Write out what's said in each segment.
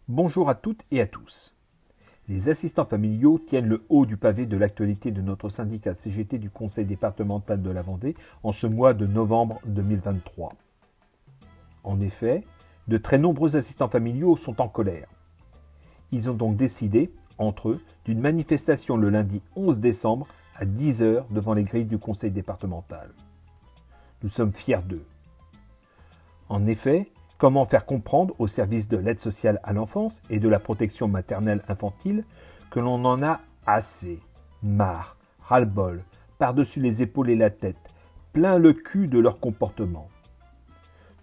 Bonjour à toutes et à tous. Les assistants familiaux tiennent le haut du pavé de l'actualité de notre syndicat CGT du Conseil départemental de la Vendée en ce mois de novembre 2023. En effet, de très nombreux assistants familiaux sont en colère. Ils ont donc décidé, entre eux, d'une manifestation le lundi 11 décembre à 10h devant les grilles du Conseil départemental. Nous sommes fiers d'eux. En effet, comment faire comprendre au service de l'aide sociale à l'enfance et de la protection maternelle infantile que l'on en a assez, marre, ras-le-bol, par-dessus les épaules et la tête, plein le cul de leur comportement.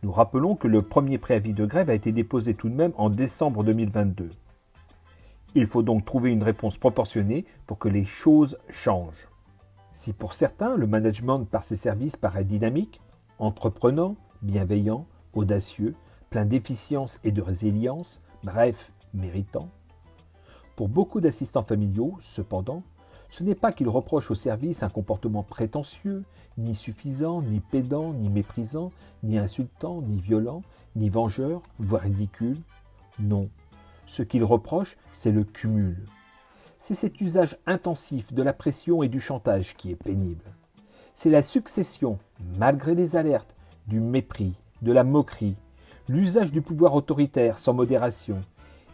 Nous rappelons que le premier préavis de grève a été déposé tout de même en décembre 2022. Il faut donc trouver une réponse proportionnée pour que les choses changent. Si pour certains, le management par ses services paraît dynamique, entreprenant, bienveillant, audacieux, plein d'efficience et de résilience, bref, méritant. Pour beaucoup d'assistants familiaux, cependant, ce n'est pas qu'ils reprochent au service un comportement prétentieux, ni suffisant, ni pédant, ni méprisant, ni insultant, ni violent, ni vengeur, voire ridicule. Non, ce qu'ils reprochent, c'est le cumul. C'est cet usage intensif de la pression et du chantage qui est pénible. C'est la succession, malgré les alertes, du mépris, de la moquerie, l'usage du pouvoir autoritaire sans modération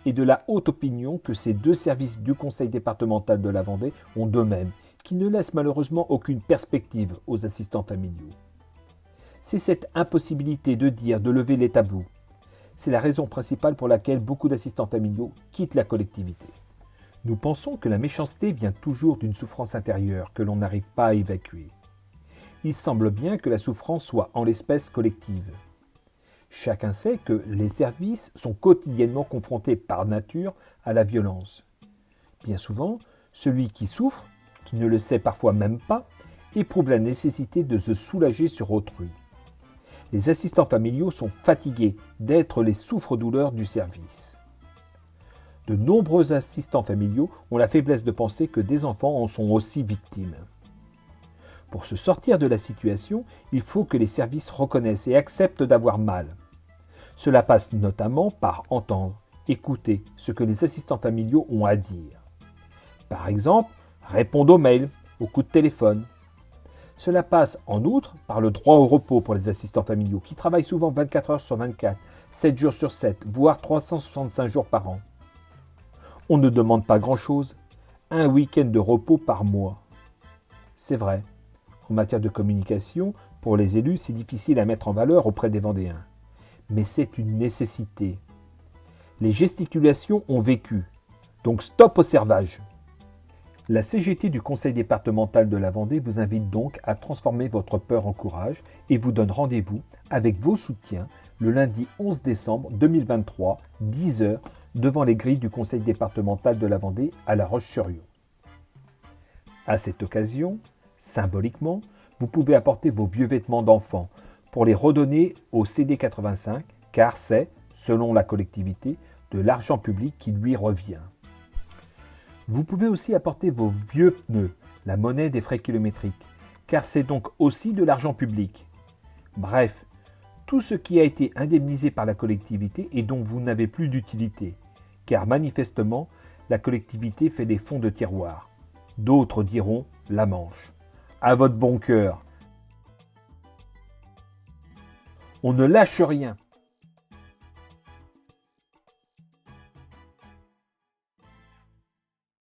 et de la haute opinion que ces deux services du Conseil départemental de la Vendée ont d'eux-mêmes, qui ne laissent malheureusement aucune perspective aux assistants familiaux. C'est cette impossibilité de dire, de lever les tabous. C'est la raison principale pour laquelle beaucoup d'assistants familiaux quittent la collectivité. Nous pensons que la méchanceté vient toujours d'une souffrance intérieure que l'on n'arrive pas à évacuer. Il semble bien que la souffrance soit en l'espèce collective. Chacun sait que les services sont quotidiennement confrontés par nature à la violence. Bien souvent, celui qui souffre, qui ne le sait parfois même pas, éprouve la nécessité de se soulager sur autrui. Les assistants familiaux sont fatigués d'être les souffres-douleurs du service. De nombreux assistants familiaux ont la faiblesse de penser que des enfants en sont aussi victimes. Pour se sortir de la situation, il faut que les services reconnaissent et acceptent d'avoir mal. Cela passe notamment par entendre, écouter ce que les assistants familiaux ont à dire. Par exemple, répondre aux mails, aux coups de téléphone. Cela passe en outre par le droit au repos pour les assistants familiaux qui travaillent souvent 24 heures sur 24, 7 jours sur 7, voire 365 jours par an. On ne demande pas grand-chose, un week-end de repos par mois. C'est vrai. En matière de communication, pour les élus, c'est difficile à mettre en valeur auprès des Vendéens. Mais c'est une nécessité. Les gesticulations ont vécu, donc stop au servage. La CGT du Conseil départemental de la Vendée vous invite donc à transformer votre peur en courage et vous donne rendez-vous avec vos soutiens le lundi 11 décembre 2023, 10h, devant les grilles du Conseil départemental de la Vendée à La Roche-sur-Yon. À cette occasion, symboliquement, vous pouvez apporter vos vieux vêtements d'enfant pour les redonner au CD85, car c'est, selon la collectivité, de l'argent public qui lui revient. Vous pouvez aussi apporter vos vieux pneus, la monnaie des frais kilométriques, car c'est donc aussi de l'argent public. Bref, tout ce qui a été indemnisé par la collectivité et dont vous n'avez plus d'utilité, car manifestement, la collectivité fait des fonds de tiroir. D'autres diront la manche. À votre bon cœur. On ne lâche rien.